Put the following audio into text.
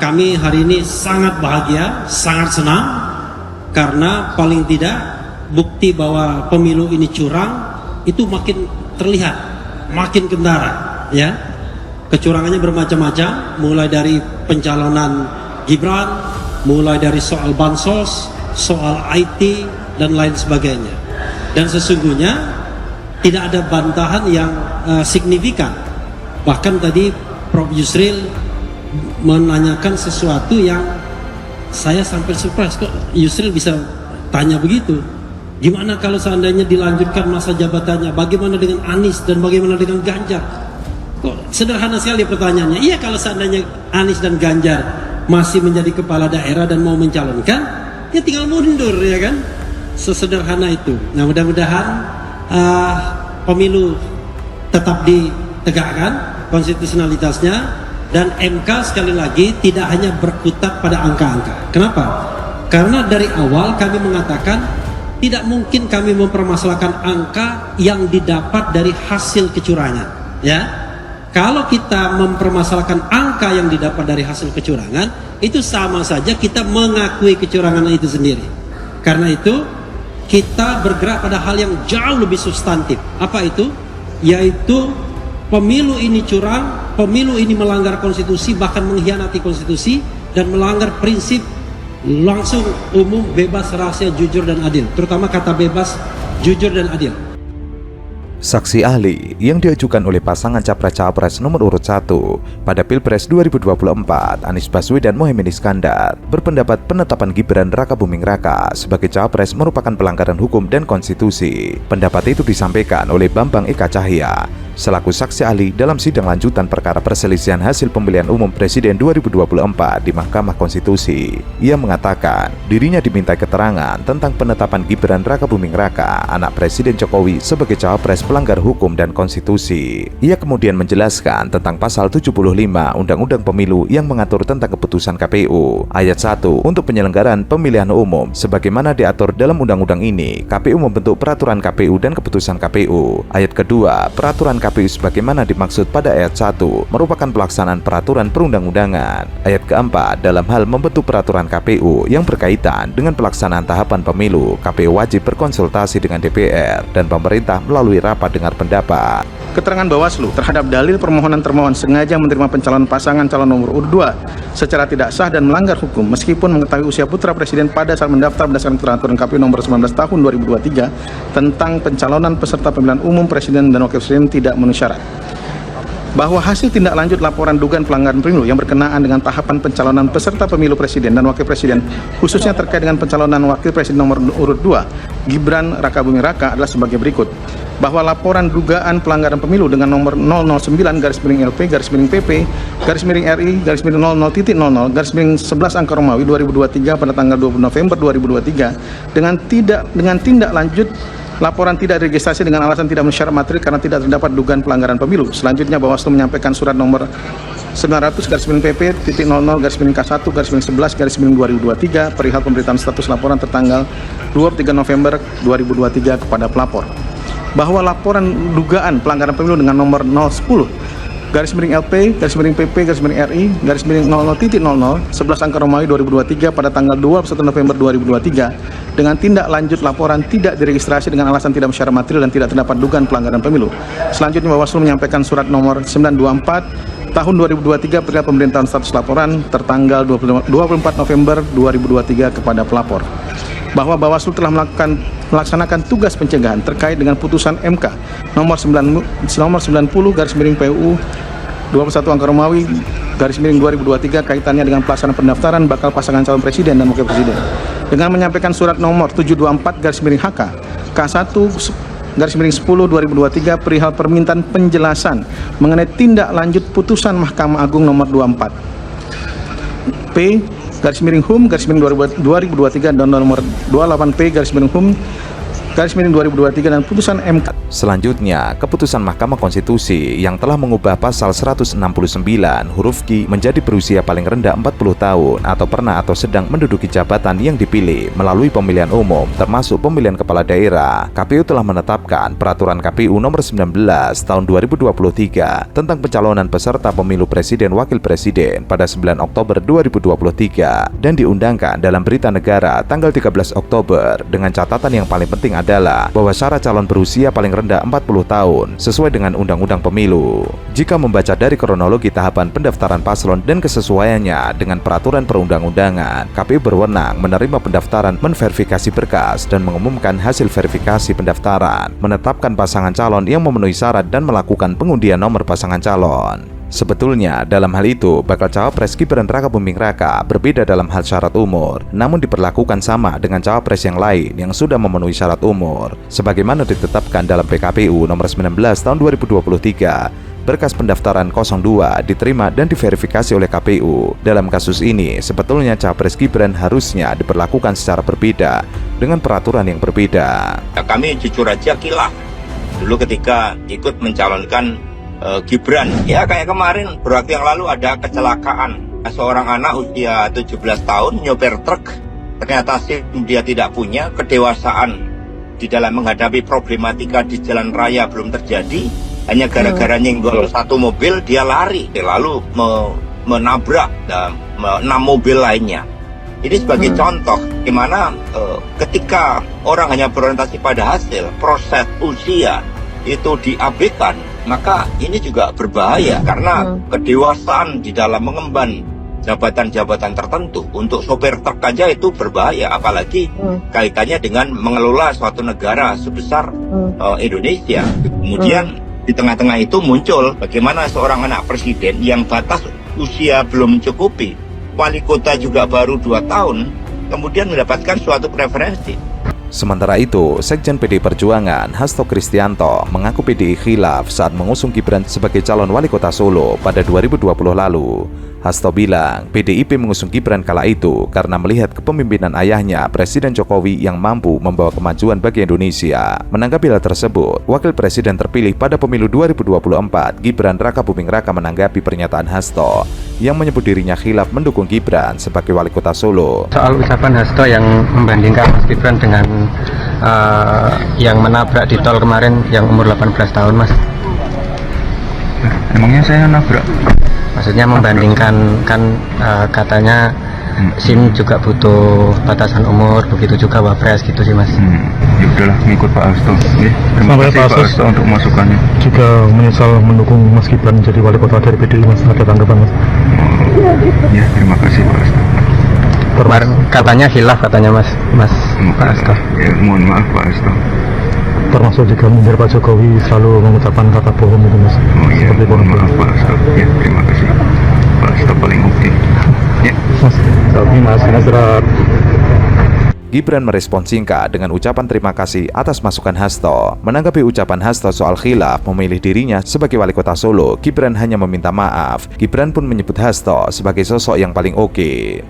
kami hari ini sangat bahagia, sangat senang, karena paling tidak bukti bahwa pemilu ini curang itu makin terlihat, makin kentara, ya. Kecurangannya bermacam-macam, mulai dari pencalonan Gibran, mulai dari soal bansos, soal IT, dan lain sebagainya. Dan sesungguhnya tidak ada bantahan yang signifikan. Bahkan tadi Prof. Yusril menanyakan sesuatu yang saya sampai surprise, kok Yusril bisa tanya begitu. Gimana kalau seandainya dilanjutkan masa jabatannya? Bagaimana dengan Anies dan bagaimana dengan Ganjar? Kok sederhana sekali pertanyaannya. Iya, kalau seandainya Anies dan Ganjar masih menjadi kepala daerah dan mau mencalonkan, ya tinggal mundur, ya kan? Sesederhana itu. Nah, mudah-mudahan pemilu tetap ditegakkan konstitusionalitasnya, dan MK sekali lagi tidak hanya berkutat pada angka-angka. Kenapa? Karena dari awal kami mengatakan tidak mungkin kami mempermasalahkan angka yang didapat dari hasil kecurangan, ya. Kalau kita mempermasalahkan angka yang didapat dari hasil kecurangan, itu sama saja kita mengakui kecurangan itu sendiri. Karena itu kita bergerak pada hal yang jauh lebih substantif. Apa itu? Yaitu pemilu ini curang, pemilu ini melanggar konstitusi, bahkan mengkhianati konstitusi dan melanggar prinsip langsung, umum, bebas, rahasia, jujur dan adil. Terutama kata bebas, jujur dan adil. Saksi ahli yang diajukan oleh pasangan Capres-Cawapres nomor urut 1 pada Pilpres 2024, Anies Baswedan Mohaimin Iskandar, berpendapat penetapan Gibran Rakabuming Raka sebagai Cawapres merupakan pelanggaran hukum dan konstitusi. Pendapat itu disampaikan oleh Bambang Eka Cahya selaku saksi ahli dalam sidang lanjutan perkara perselisihan hasil pemilihan umum Presiden 2024 di Mahkamah Konstitusi. Ia mengatakan dirinya dimintai keterangan tentang penetapan Gibran Rakabuming Raka, anak Presiden Jokowi, sebagai Cawapres pelanggar hukum dan konstitusi. Ia kemudian menjelaskan tentang pasal 75 Undang-Undang Pemilu yang mengatur tentang keputusan KPU. Ayat 1, untuk penyelenggaraan pemilihan umum sebagaimana diatur dalam undang-undang ini, KPU membentuk peraturan KPU dan keputusan KPU. Ayat kedua, peraturan KPU sebagaimana dimaksud pada ayat 1 merupakan pelaksanaan peraturan perundang-undangan. Ayat keempat, dalam hal membentuk peraturan KPU yang berkaitan dengan pelaksanaan tahapan pemilu, KPU wajib berkonsultasi dengan DPR dan pemerintah melalui rapat dengar pendapat. Keterangan Bawaslu terhadap dalil permohonan termohon sengaja menerima pencalonan pasangan calon nomor urut 2 secara tidak sah dan melanggar hukum meskipun mengetahui usia putra presiden pada saat mendaftar berdasarkan peraturan KPU nomor 19 tahun 2023 tentang pencalonan peserta pemilihan umum presiden dan wakil presiden tidak memenuhi syarat. Bahwa hasil tindak lanjut laporan dugaan pelanggaran pemilu yang berkenaan dengan tahapan pencalonan peserta pemilu presiden dan wakil presiden, khususnya terkait dengan pencalonan wakil presiden nomor urut 2 Gibran Rakabuming Raka adalah sebagai berikut. Bahwa laporan dugaan pelanggaran pemilu dengan nomor 009-LP-RI-PP-00-00-11 angka Romawi 2023 pada tanggal 20 November 2023 dengan tindak lanjut laporan tidak diregistrasi dengan alasan tidak memenuhi syarat material karena tidak terdapat dugaan pelanggaran pemilu. Selanjutnya Bawaslu menyampaikan surat nomor 900/PP.00-K1/K11/11/2023 perihal pemberitaan status laporan tertanggal 23 November 2023 kepada pelapor. Bahwa laporan dugaan pelanggaran pemilu dengan nomor 010/LP-PP-RI-00-00-11 angka Romawi 2023 pada tanggal 21 November 2023 dengan tindak lanjut laporan tidak diregistrasi dengan alasan tidak memenuhi syarat material dan tidak terdapat dugaan pelanggaran pemilu. Selanjutnya Bawaslu menyampaikan surat nomor 924 tahun 2023 perihal pemerintahan status laporan tertanggal 24 November 2023 kepada pelapor. Bahwa Bawaslu telah melaksanakan tugas pencegahan terkait dengan putusan MK nomor 90/PU 21 angka Romawi /2023 kaitannya dengan pelaksanaan pendaftaran bakal pasangan calon presiden dan wakil presiden dengan menyampaikan surat nomor 724/HK K1/10/2023 perihal permintaan penjelasan mengenai tindak lanjut putusan Mahkamah Agung nomor 24 P/HUM/2023 dan nomor 28 P/HUM /2023 dan putusan MK. Selanjutnya, keputusan Mahkamah Konstitusi yang telah mengubah pasal 169 huruf Q menjadi berusia paling rendah 40 tahun atau pernah atau sedang menduduki jabatan yang dipilih melalui pemilihan umum termasuk pemilihan kepala daerah. KPU telah menetapkan Peraturan KPU Nomor 19 Tahun 2023 tentang pencalonan peserta pemilu presiden wakil presiden pada 9 Oktober 2023 dan diundangkan dalam Berita Negara tanggal 13 Oktober dengan catatan yang paling penting adalah bahwa syarat calon berusia paling rendah 40 tahun sesuai dengan Undang-Undang Pemilu. Jika membaca dari kronologi tahapan pendaftaran paslon dan kesesuaiannya dengan peraturan perundang-undangan, KPU berwenang menerima pendaftaran, menverifikasi berkas dan mengumumkan hasil verifikasi pendaftaran, menetapkan pasangan calon yang memenuhi syarat dan melakukan pengundian nomor pasangan calon. Sebetulnya dalam hal itu bakal cawapres Gibran Rakabuming Raka berbeda dalam hal syarat umur, namun diperlakukan sama dengan cawapres yang lain yang sudah memenuhi syarat umur sebagaimana ditetapkan dalam PKPU Nomor 19 Tahun 2023. Berkas pendaftaran 02 diterima dan diverifikasi oleh KPU. Dalam kasus ini sebetulnya cawapres Gibran harusnya diperlakukan secara berbeda dengan peraturan yang berbeda. Kami jujur aja kilaf dulu ketika ikut mencalonkan Gibran, ya kayak kemarin beberapa waktu yang lalu ada kecelakaan seorang anak usia 17 tahun nyopir truk, ternyata dia tidak punya kedewasaan di dalam menghadapi problematika di jalan raya belum terjadi, hanya gara-gara nyenggol satu mobil dia lari lalu menabrak 6 mobil lainnya. Ini sebagai contoh gimana ketika orang hanya berorientasi pada hasil, proses usia itu diabaikan, maka ini juga berbahaya karena kedewasaan di dalam mengemban jabatan-jabatan tertentu untuk sopir truk aja itu berbahaya, apalagi kaitannya dengan mengelola suatu negara sebesar Indonesia. Kemudian di tengah-tengah itu muncul bagaimana seorang anak presiden yang batas usia belum mencukupi, wali kota juga baru 2 tahun, kemudian mendapatkan suatu preferensi. Sementara itu, Sekjen PDI Perjuangan Hasto Kristianto mengaku PDI khilaf saat mengusung Gibran sebagai calon wali kota Solo pada 2020 lalu. Hasto bilang PDIP mengusung Gibran kala itu karena melihat kepemimpinan ayahnya Presiden Jokowi yang mampu membawa kemajuan bagi Indonesia. Menanggapi hal tersebut, Wakil Presiden terpilih pada pemilu 2024 Gibran Rakabuming Raka menanggapi pernyataan Hasto yang menyebut dirinya khilaf mendukung Gibran sebagai wali kota Solo. Soal ucapan Hasto yang membandingkan Mas Gibran dengan yang menabrak di tol kemarin yang umur 18 tahun, Mas. Emangnya saya nabrak? Maksudnya membandingkan kan katanya SIM juga butuh batasan umur, begitu juga Wapres gitu sih, Mas. Ya udahlah, ngikut Pak Hasto. Terima kasih Pak Hasto untuk masukannya. Juga menyesal mendukung Mas Gibran jadi wali kota dari PDI, Mas. Ada tanggapan, Mas? Ya, terima kasih Pak Hasto. Kemarin katanya khilaf katanya Mas Pak Hasto. Ya, mohon maaf Pak Hasto. Termasuk juga menyindir Pak Jokowi selalu mengucapkan kata bohong itu, Mas. Oh iya, seperti mohon maaf Pak Hasto. Ya, terima kasih. Pak Hasto paling oke. Ya. Mas, tapi Mas Nasrat. Gibran merespon singkat dengan ucapan terima kasih atas masukan Hasto. Menanggapi ucapan Hasto soal khilaf memilih dirinya sebagai wali kota Solo, Gibran hanya meminta maaf. Gibran pun menyebut Hasto sebagai sosok yang paling oke.